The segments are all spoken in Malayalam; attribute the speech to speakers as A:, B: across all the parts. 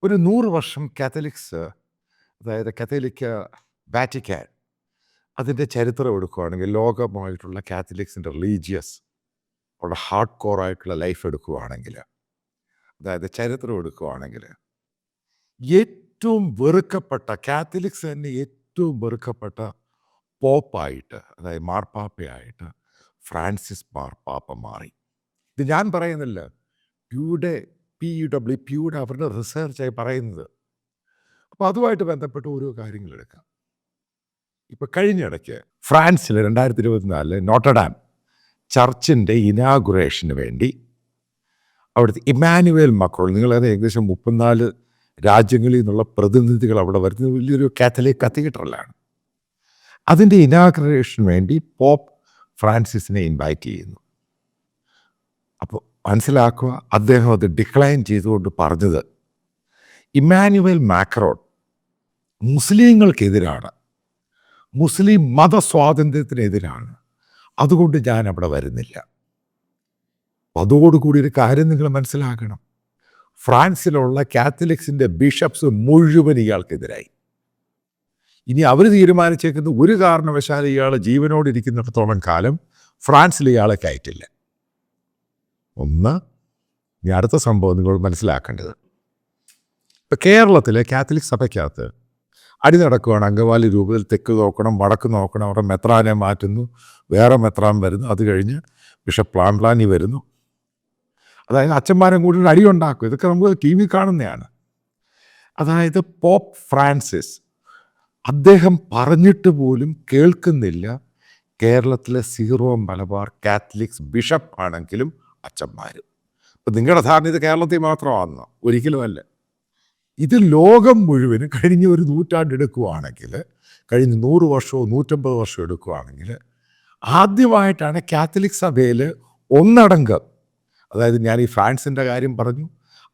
A: ഒരു 100 വർഷം കാത്തലിക്സ്, അതായത് കത്തോലിക്ക വാറ്റിക്കാൻ അതിൻ്റെ ചരിത്രം എടുക്കുകയാണെങ്കിൽ, ലോകമായിട്ടുള്ള കാത്തലിക്സിൻ്റെ റിലീജിയസ് ഉള്ള ഹാർഡ് കോർ ആയിട്ടുള്ള ലൈഫ് എടുക്കുകയാണെങ്കിൽ, അതായത് ചരിത്രം എടുക്കുകയാണെങ്കിൽ, ഏറ്റവും വെറുക്കപ്പെട്ട കാത്തലിക്സ് തന്നെ ഏറ്റവും വെറുക്കപ്പെട്ട പോപ്പായിട്ട്, അതായത് മാർപ്പാപ്പയായിട്ട് ഫ്രാൻസിസ് മാർപ്പാപ്പ മാറി. ഇത് ഞാൻ പറയുന്നില്ല, പ്യൂടെ PUW അവരുടെ റിസർച്ചായി പറയുന്നത്. അപ്പോൾ അതുമായിട്ട് ബന്ധപ്പെട്ട ഓരോ കാര്യങ്ങളെടുക്കാം. ഇപ്പോൾ കഴിഞ്ഞിടയ്ക്ക് ഫ്രാൻസിൽ 2024 നോട്ടർഡാം ചർച്ചിൻ്റെ ഇനാഗുറേഷന് വേണ്ടി അവിടുത്തെ ഇമ്മാനുവേൽ മക്രോൺ, നിങ്ങളത് ഏകദേശം 34 രാജ്യങ്ങളിൽ നിന്നുള്ള പ്രതിനിധികൾ അവിടെ വരുന്നത് വലിയൊരു കാത്തലിക് കത്തീഡ്രലാണ്. അതിൻ്റെ ഇനാഗുറേഷന് വേണ്ടി പോപ്പ് ഫ്രാൻസിസിനെ ഇൻവൈറ്റ് ചെയ്യുന്നു. അപ്പോൾ മനസ്സിലാക്കുക, അദ്ദേഹം അത് ഡിക്ലൈൻ ചെയ്തുകൊണ്ട് പറഞ്ഞത്, ഇമ്മാനുവേൽ മാക്രോൺ മുസ്ലിങ്ങൾക്കെതിരാണ്, മുസ്ലിം മതസ്വാതന്ത്ര്യത്തിനെതിരാണ്, അതുകൊണ്ട് ഞാൻ അവിടെ വരുന്നില്ല. അതോടുകൂടി ഒരു കാര്യം നിങ്ങൾ മനസ്സിലാക്കണം, ഫ്രാൻസിലുള്ള കാത്തലിക്സിൻ്റെ ബിഷപ്സ് മുഴുവൻ ഇയാൾക്കെതിരായി. ഇനി അവർ തീരുമാനിച്ചേക്കുന്ന ഒരു കാരണവശാൽ ഇയാൾ ജീവനോടിരിക്കുന്നിടത്തോളം കാലം ഫ്രാൻസിൽ ഇയാളെ കയറ്റില്ല. ഒന്ന്, ഇനി അടുത്ത സംഭവം നിങ്ങൾ മനസ്സിലാക്കേണ്ടത്, ഇപ്പം കേരളത്തിലെ കാത്തലിക് സഭയ്ക്കകത്ത് അടി നടക്കുകയാണ്. അങ്കമാലി രൂപത്തിൽ തെക്ക് നോക്കണം, വടക്ക് നോക്കണം, അവിടെ മെത്രാനെ മാറ്റുന്നു, വേറെ മെത്രാൻ വരുന്നു, അത് കഴിഞ്ഞ് ബിഷപ്പ് പ്ലാൻപ്ലാനി വരുന്നു. അതായത് അച്ഛന്മാരും കൂടി ഒരു അടിയുണ്ടാക്കും. ഇതൊക്കെ നമുക്ക് ടി വി കാണുന്നതാണ്. അതായത് പോപ്പ് ഫ്രാൻസിസ് അദ്ദേഹം പറഞ്ഞിട്ട് പോലും കേൾക്കുന്നില്ല കേരളത്തിലെ സീറോ മലബാർ കാത്തലിക്സ് ബിഷപ്പ് ആണെങ്കിലും അച്ഛന്മാർ. അപ്പം നിങ്ങളുടെ ധാരണ ഇത് കേരളത്തിൽ മാത്രമാണെന്നോ? ഒരിക്കലുമല്ല. ഇത് ലോകം മുഴുവനും കഴിഞ്ഞ ഒരു നൂറ്റാണ്ട് എടുക്കുകയാണെങ്കിൽ, കഴിഞ്ഞ 100 വർഷമോ 150 വർഷമോ എടുക്കുകയാണെങ്കിൽ, ആദ്യമായിട്ടാണ് കാത്തലിക് സഭയിൽ ഒന്നടങ്കം, അതായത് ഞാൻ ഈ ഫ്രാൻസിൻ്റെ കാര്യം പറഞ്ഞു,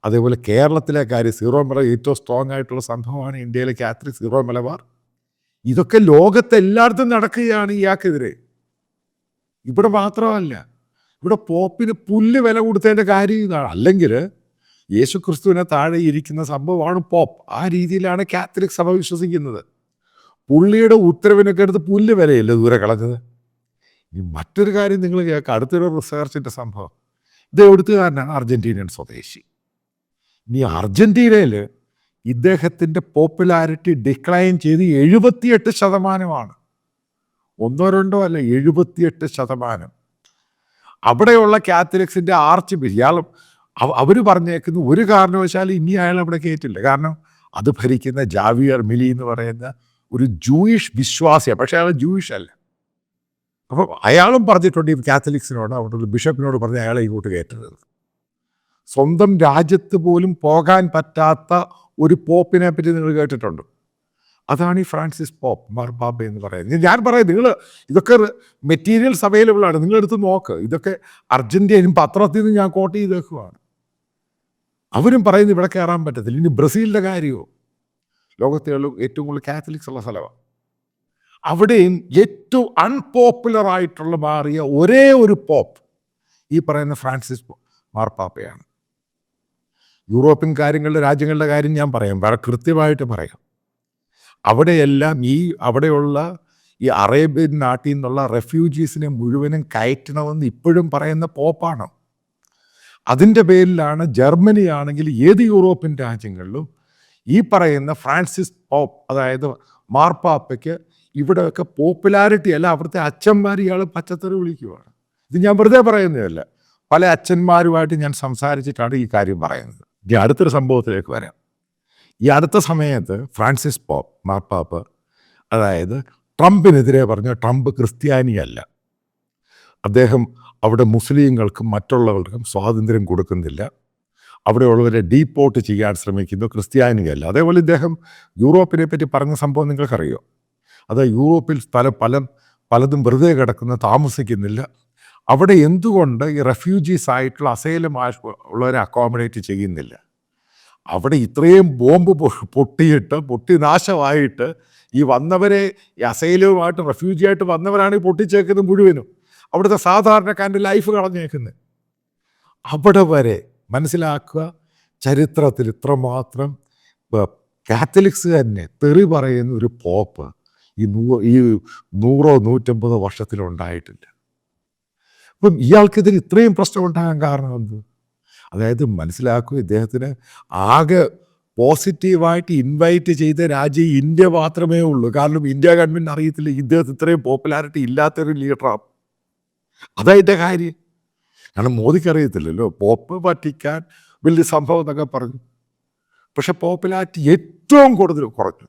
A: അതേപോലെ കേരളത്തിലെ കാര്യം, സീറോ മലബാർ ഏറ്റവും സ്ട്രോങ് ആയിട്ടുള്ള സംഭവമാണ് ഇന്ത്യയിലെ കാത്തലിക് സീറോ മലബാർ. ഇതൊക്കെ ലോകത്തെല്ലായിടത്തും നടക്കുകയാണ് ഇയാൾക്കെതിരെ. ഇവിടെ മാത്രമല്ല, ഇവിടെ പോപ്പിന് പുല്ല് വില കൊടുത്തതിൻ്റെ കാര്യം ഇതാണ്. അല്ലെങ്കിൽ യേശു ക്രിസ്തുവിനെ താഴെ ഇരിക്കുന്ന സംഭവമാണ് പോപ്പ്. ആ രീതിയിലാണ് കാത്തലിക് സഭ വിശ്വസിക്കുന്നത്. പുള്ളിയുടെ ഉത്തരവിനൊക്കെ എടുത്ത് പുല്ല് വിലയല്ല ദൂരെ കളഞ്ഞത്. ഇനി മറ്റൊരു കാര്യം നിങ്ങൾ കേൾക്കുക, അടുത്തൊരു റിസർച്ചിൻ്റെ സംഭവം. ഇത് എഴുത്തുകാരനാണ്, അർജൻറ്റീനിയൻ സ്വദേശി. ഇനി അർജൻറ്റീനയിൽ ഇദ്ദേഹത്തിൻ്റെ പോപ്പുലാരിറ്റി ഡിക്ലൈൻ ചെയ്ത് 78%. ഒന്നോ രണ്ടോ അല്ല, 78%. അവിടെയുള്ള കാത്തലിക്സിൻ്റെ ആർച്ച് ബിഷപ്പ്, ഇയാളും അവർ പറഞ്ഞേക്കുന്നു ഒരു കാരണവശാലും ഇനി അയാൾ അവിടെ കയറ്റില്ല. കാരണം അത് ഭരിക്കുന്ന ജാവിയർ മിലി എന്ന് പറയുന്ന ഒരു ജൂയിഷ് വിശ്വാസിയാണ്, പക്ഷേ അയാൾ ജൂയിഷ് അല്ല. അപ്പം അയാളും പറഞ്ഞിട്ടുണ്ട് ഈ കാത്തലിക്സിനോട്, അവിടെ ഒരു ബിഷപ്പിനോട് പറഞ്ഞ് അയാളെ ഇങ്ങോട്ട് കയറ്റരുത്. സ്വന്തം രാജ്യത്ത് പോലും പോകാൻ പറ്റാത്ത ഒരു പോപ്പിനെ പറ്റി നിങ്ങൾ കേട്ടിട്ടുണ്ട്. അതാണ് ഈ ഫ്രാൻസിസ് പോപ്പ് മാർപ്പാപ്പ എന്ന് പറയുന്നത്. ഞാൻ പറയാം, നിങ്ങൾ ഇതൊക്കെ മെറ്റീരിയൽസ് അവൈലബിൾ ആണ്, നിങ്ങളെടുത്ത് നോക്ക്. ഇതൊക്കെ അർജൻറ്റീനയും പത്രത്തിൽ നിന്ന് ഞാൻ കോട്ട് ചെയ്തേക്കുവാണ്. അവരും പറയുന്നത് ഇവിടെ കയറാൻ പറ്റത്തില്ല. ഇനി ബ്രസീലിൻ്റെ കാര്യമോ, ലോകത്തെ ഏറ്റവും കൂടുതൽ കാത്തലിക്സ് ഉള്ള സ്ഥലമാണ്. അവിടെയും ഏറ്റവും അൺപോപ്പുലർ ആയിട്ടുള്ള മാറിയ ഒരേ ഒരു പോപ്പ് ഈ പറയുന്ന ഫ്രാൻസിസ് മാർപ്പാപ്പയാണ്. യൂറോപ്യൻ രാജ്യങ്ങളുടെ കാര്യം ഞാൻ പറയാം, വളരെ കൃത്യമായിട്ട് പറയാം. അവിടെയെല്ലാം അവിടെയുള്ള ഈ അറേബ്യൻ നാട്ടിൽ നിന്നുള്ള റെഫ്യൂജീസിനെ മുഴുവനും കയറ്റണമെന്ന് ഇപ്പോഴും പറയുന്ന പോപ്പാണ്. അതിൻ്റെ പേരിലാണ് ജർമ്മനി ആണെങ്കിൽ ഏത് യൂറോപ്യൻ രാജ്യങ്ങളിലും ഈ പറയുന്ന ഫ്രാൻസിസ് പോപ്പ്, അതായത് മാർപ്പാപ്പയ്ക്ക് ഇവിടെയൊക്കെ പോപ്പുലാരിറ്റി അല്ല, അവിടുത്തെ അച്ഛന്മാർ ഇയാൾ പച്ചത്തറി വിളിക്കുവാണ്. ഇത് ഞാൻ വെറുതെ പറയുന്നതല്ല, പല അച്ഛന്മാരുമായിട്ട് ഞാൻ സംസാരിച്ചിട്ടാണ് ഈ കാര്യം പറയുന്നത്. ഇനി അടുത്തൊരു സംഭവത്തിലേക്ക് വരാം. ഈ അടുത്ത സമയത്ത് ഫ്രാൻസിസ് പോപ്പ് മാർപ്പാപ്പ, അതായത് ട്രംപിനെതിരെ പറഞ്ഞ ട്രംപ് ക്രിസ്ത്യാനിയല്ല, അദ്ദേഹം അവിടെ മുസ്ലിങ്ങൾക്കും മറ്റുള്ളവർക്കും സ്വാതന്ത്ര്യം കൊടുക്കുന്നില്ല, അവിടെയുള്ളവരെ ഡീപ്പോർട്ട് ചെയ്യാൻ ശ്രമിക്കുന്നു, ക്രിസ്ത്യാനിയല്ല. അതേപോലെ ഇദ്ദേഹം യൂറോപ്പിനെ പറ്റി പറഞ്ഞ സംഭവം നിങ്ങൾക്കറിയോ? അത് യൂറോപ്പിൽ പലതും വെറുതെ കിടക്കുന്ന, താമസിക്കുന്നില്ല. അവിടെ എന്തുകൊണ്ട് ഈ റെഫ്യൂജീസ് ആയിട്ടുള്ള അസൈലം ഉള്ളവരെ അക്കോമഡേറ്റ് ചെയ്യുന്നില്ല? അവിടെ ഇത്രയും ബോംബ് പൊട്ടി നാശമായിട്ട് ഈ വന്നവരെ, ഈ അസൈലവുമായിട്ട് റെഫ്യൂജിയായിട്ട് വന്നവരാണ് ഈ പൊട്ടിച്ചേക്കുന്നത് മുഴുവനും. അവിടുത്തെ സാധാരണക്കാരൻ്റെ ലൈഫ് കളഞ്ഞേക്കുന്നത്. അവിടെ വരെ മനസ്സിലാക്കുക, ചരിത്രത്തിൽ ഇത്രമാത്രം ഇപ്പം കാത്തലിക്സ് തന്നെ തെറി പറയുന്ന ഒരു പോപ്പ് ഈ 100-150 വർഷത്തിലുണ്ടായിട്ടില്ല. അപ്പം ഇയാൾക്കെതിരെ ഇത്രയും പ്രശ്നം ഉണ്ടാകാൻ കാരണം എന്ത്? അതായത് മനസ്സിലാക്കുക, ഇദ്ദേഹത്തിന് ആകെ പോസിറ്റീവായിട്ട് ഇൻവൈറ്റ് ചെയ്ത രാജ്യം ഇന്ത്യ മാത്രമേ ഉള്ളൂ. കാരണം ഇന്ത്യ ഗവൺമെൻറ് അറിയത്തില്ല ഇദ്ദേഹത്തിന് ഇത്രയും പോപ്പുലാരിറ്റി ഇല്ലാത്തൊരു ലീഡറാണ്. അതായിട്ട് കാര്യം. കാരണം മോദിക്ക് അറിയത്തില്ലല്ലോ, പോപ്പ് വറ്റിക്കാൻ വലിയ സംഭവം എന്നൊക്കെ പറഞ്ഞു. പക്ഷെ പോപ്പുലാരിറ്റി ഏറ്റവും കൂടുതൽ കുറഞ്ഞു.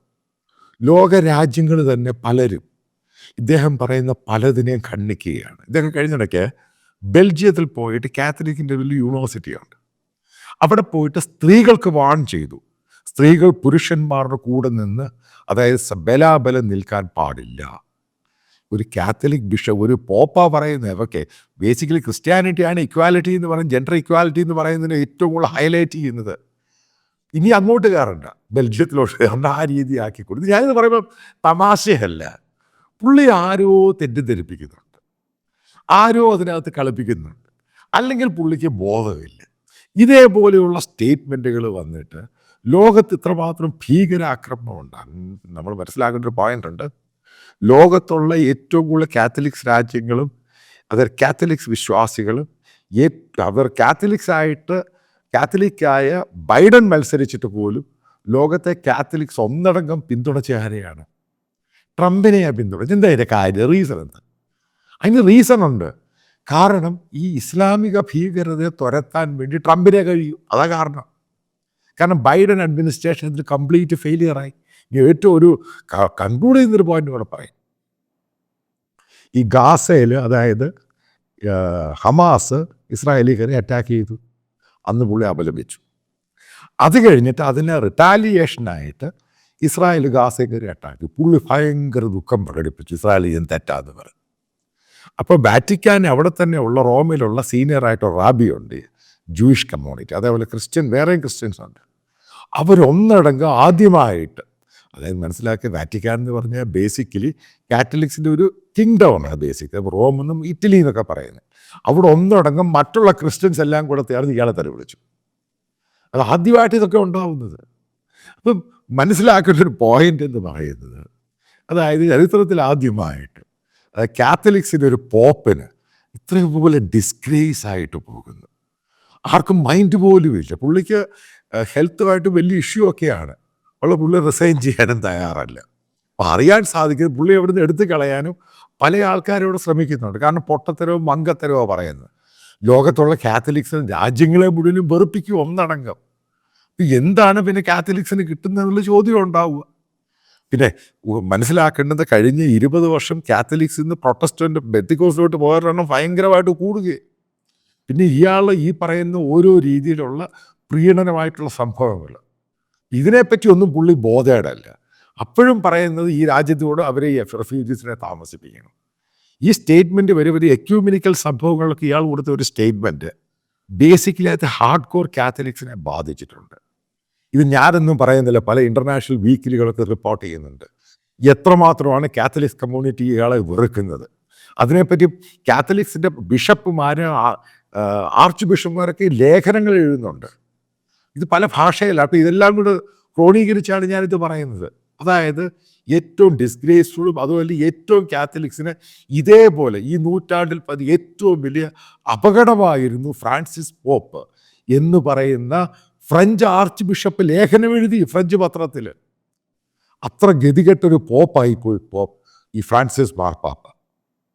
A: ലോക രാജ്യങ്ങൾ തന്നെ പലരും ഇദ്ദേഹം പറയുന്ന പലതിനെയും ഖണ്ഡിക്കുകയാണ്. ഇദ്ദേഹം കഴിഞ്ഞിടയ്ക്ക് ബെൽജിയത്തിൽ പോയിട്ട് കാത്തലിക്കിൻ്റെ വലിയ യൂണിവേഴ്സിറ്റിയുണ്ട്, അവിടെ പോയിട്ട് സ്ത്രീകൾക്ക് വാൺ ചെയ്തു, സ്ത്രീകൾ പുരുഷന്മാരുടെ കൂടെ നിന്ന്, അതായത് ബലാബലം നിൽക്കാൻ പാടില്ല. ഒരു കാത്തലിക് ബിഷപ്പ്, ഒരു പോപ്പ പറയുന്നത്, ഓക്കെ, ബേസിക്കലി ക്രിസ്ത്യാനിറ്റിയാണ് ഇക്വാലിറ്റി എന്ന് പറയുന്നത്, ജെൻഡർ ഇക്വാലിറ്റി എന്ന് പറയുന്നതിന് ഏറ്റവും കൂടുതൽ ഹൈലൈറ്റ് ചെയ്യുന്നത്. ഇനി അങ്ങോട്ട് കയറണ്ട, ബെൽജിയത്തിലോട്ട് കയറണ്ട, ആ രീതി ആക്കി കൊടുത്തു. ഞാനിത് പറയുമ്പോൾ തമാശയല്ല, പുള്ളി ആരോ തെറ്റിദ്ധരിപ്പിക്കുന്നുണ്ട്, ആരോ അതിനകത്ത് കളിപ്പിക്കുന്നുണ്ട്, അല്ലെങ്കിൽ പുള്ളിക്ക് ബോധമില്ല. ഇതേപോലെയുള്ള സ്റ്റേറ്റ്മെൻറ്റുകൾ വന്നിട്ട് ലോകത്ത് ഇത്രമാത്രം ഭീകരാക്രമണം ഉണ്ടാകും. നമ്മൾ മനസ്സിലാക്കേണ്ട ഒരു പോയിന്റ് ഉണ്ട്. ലോകത്തുള്ള ഏറ്റവും കൂടുതൽ കാത്തലിക്സ് രാജ്യങ്ങളും അവർ കാത്തലിക്സ് വിശ്വാസികളും അവർ കാത്തലിക്കായ ബൈഡൻ മത്സരിച്ചിട്ട് പോലും ലോകത്തെ കാത്തലിക്സ് ഒന്നടങ്കം പിന്തുണച്ച ആരെയാണ്? ട്രംപിനെയാണ് പിന്തുണച്ചത്. എന്താ അതിൻ്റെ കാര്യം? റീസൺ എന്താ? അതിന് റീസൺ ഉണ്ട്. കാരണം ഈ ഇസ്ലാമിക ഭീകരതയെ തുരത്താൻ വേണ്ടി ട്രംപിനെ കഴിയും. അതാ കാരണം. ബൈഡൻ അഡ്മിനിസ്ട്രേഷൻ ഇതിൽ കംപ്ലീറ്റ് ഫെയിലിയറായി. ഏറ്റവും ഒരു കൺക്ലൂഡ് ചെയ്യുന്നൊരു പോയിന്റ് കൂടെ പറയും. ഈ ഗാസയിൽ, അതായത് ഹമാസ് ഇസ്രായേലികളെ അറ്റാക്ക് ചെയ്തു, അന്ന് പുള്ളി അപലപിച്ചു. അത് കഴിഞ്ഞിട്ട് അതിനെ റിട്ടാലിയേഷനായിട്ട് ഇസ്രായേൽ ഗാസയെ കയറി അറ്റാക്ക്. പുള്ളി ഭയങ്കര ദുഃഖം പ്രകടിപ്പിച്ചു, ഇസ്രായേൽ ഇതിന് തെറ്റാന്ന് പറഞ്ഞു. അപ്പോൾ വാറ്റിക്കാൻ അവിടെ തന്നെ ഉള്ള റോമിലുള്ള സീനിയറായിട്ട് റാബിയുണ്ട്, ജൂയിഷ് കമ്മ്യൂണിറ്റി, അതേപോലെ വേറെയും ക്രിസ്ത്യൻസ് ഉണ്ട്. അവരൊന്നടങ്കം ആദ്യമായിട്ട്, അതായത് മനസ്സിലാക്കിയ വാറ്റിക്കാൻ എന്ന് പറഞ്ഞാൽ ബേസിക്കലി കാത്തലിക്സിൻ്റെ ഒരു കിങ്ഡമാണ് ബേസിക്കലി, റോമെന്നും ഇറ്റലി എന്നൊക്കെ പറയുന്നത്. അവിടെ ഒന്നടങ്കം മറ്റുള്ള ക്രിസ്ത്യൻസ് എല്ലാം കൂടെ ചേർന്ന് ഇയാളെ തെറി വിളിച്ചു. അത് ആദ്യമായിട്ട് ഇതൊക്കെ ഉണ്ടാവുന്നത്. അപ്പം മനസ്സിലാക്കേണ്ട ഒരു പോയിന്റ് എന്ന് പറയുന്നത്, അതായത് ചരിത്രത്തിൽ ആദ്യമായിട്ട് കാത്തലിക്സിൻ്റെ ഒരു പോപ്പിന് ഇത്രയും പോലെ ഡിസ്ഗ്രേസ് ആയിട്ട് പോകുന്നു. ആർക്കും മൈൻഡ് പോലും ഇല്ല. പുള്ളിക്ക് ഹെൽത്തുമായിട്ട് വലിയ ഇഷ്യൂ ഒക്കെയാണ് പുള്ളി റിസൈൻ ചെയ്യാനും തയ്യാറല്ല. അപ്പോൾ അറിയാൻ സാധിക്കുന്നത് പുള്ളി അവിടുന്ന് എടുത്തു കളയാനും പല ആൾക്കാരോട് ശ്രമിക്കുന്നുണ്ട്. കാരണം പൊട്ടത്തരവും മങ്കത്തരവും പറയുന്നത്. ലോകത്തുള്ള കാത്തലിക്സ് രാജ്യങ്ങളെ മുഴുവനും വെറുപ്പിക്കും ഒന്നടങ്കം. എന്താണ് പിന്നെ കാത്തലിക്സിന് കിട്ടുന്നതെന്നുള്ള ചോദ്യം ഉണ്ടാവുക. പിന്നെ മനസ്സിലാക്കേണ്ടത്, കഴിഞ്ഞ 20 വർഷം കാത്തലിക്സ് ഇന്ന് പ്രൊട്ടസ്റ്റന്റ് ബെന്തിക്കോസിലോട്ട് പോയവരുടെ എണ്ണം ഭയങ്കരമായിട്ട് കൂടുകയും, പിന്നെ ഇയാൾ ഈ പറയുന്ന ഓരോ രീതിയിലുള്ള പ്രീണനമായിട്ടുള്ള സംഭവങ്ങൾ, ഇതിനെപ്പറ്റി ഒന്നും പുള്ളി ബോധേഡല്ല. അപ്പോഴും പറയുന്നത് ഈ രാജ്യത്തോട് അവരെ ഈ റെഫ്യൂജീസിനെ താമസിപ്പിക്കണം. ഈ സ്റ്റേറ്റ്മെൻറ്റ് ഒരു എക്യൂമിനിക്കൽ സംഭവങ്ങളൊക്കെ ഇയാൾ കൊടുത്ത ഒരു സ്റ്റേറ്റ്മെൻറ്റ് ബേസിക്കലി അത് ഹാർഡ് കോർ കാത്തലിക്സിനെ ബാധിച്ചിട്ടുണ്ട്. ഇത് ഞാനൊന്നും പറയുന്നില്ല, പല ഇൻ്റർനാഷണൽ വീക്കിലികളൊക്കെ റിപ്പോർട്ട് ചെയ്യുന്നുണ്ട്. എത്രമാത്രമാണ് കാത്തലിക്സ് കമ്മ്യൂണിറ്റി ഇയാളെ വെറുക്കുന്നത്. അതിനെപ്പറ്റി കാത്തലിക്സിൻ്റെ ബിഷപ്പുമാർ, ആർച്ച് ബിഷപ്പുമാരൊക്കെ ലേഖനങ്ങൾ എഴുതുന്നുണ്ട്. ഇത് പല ഭാഷയിലാണ്. അപ്പോൾ ഇതെല്ലാം കൂടെ ക്രോണീകരിച്ചാണ് ഞാനിത് പറയുന്നത്. അതായത് ഏറ്റവും ഡിസ്ഗ്രേസ്ഫുള്ളും അതുപോലെ ഏറ്റവും കാത്തലിക്സിന് ഇതേപോലെ ഈ നൂറ്റാണ്ടിൽ ഏറ്റവും വലിയ അപകടമായിരുന്നു ഫ്രാൻസിസ് പോപ്പ് എന്ന് പറയുന്ന ഫ്രഞ്ച് ആർച്ച് ബിഷപ്പ് ലേഖനം എഴുതി ഫ്രഞ്ച് പത്രത്തിൽ. അത്ര ഗതികെട്ടൊരു പോപ്പായിപ്പോയി ഈ ഫ്രാൻസിസ് മാർപ്പാപ്പ.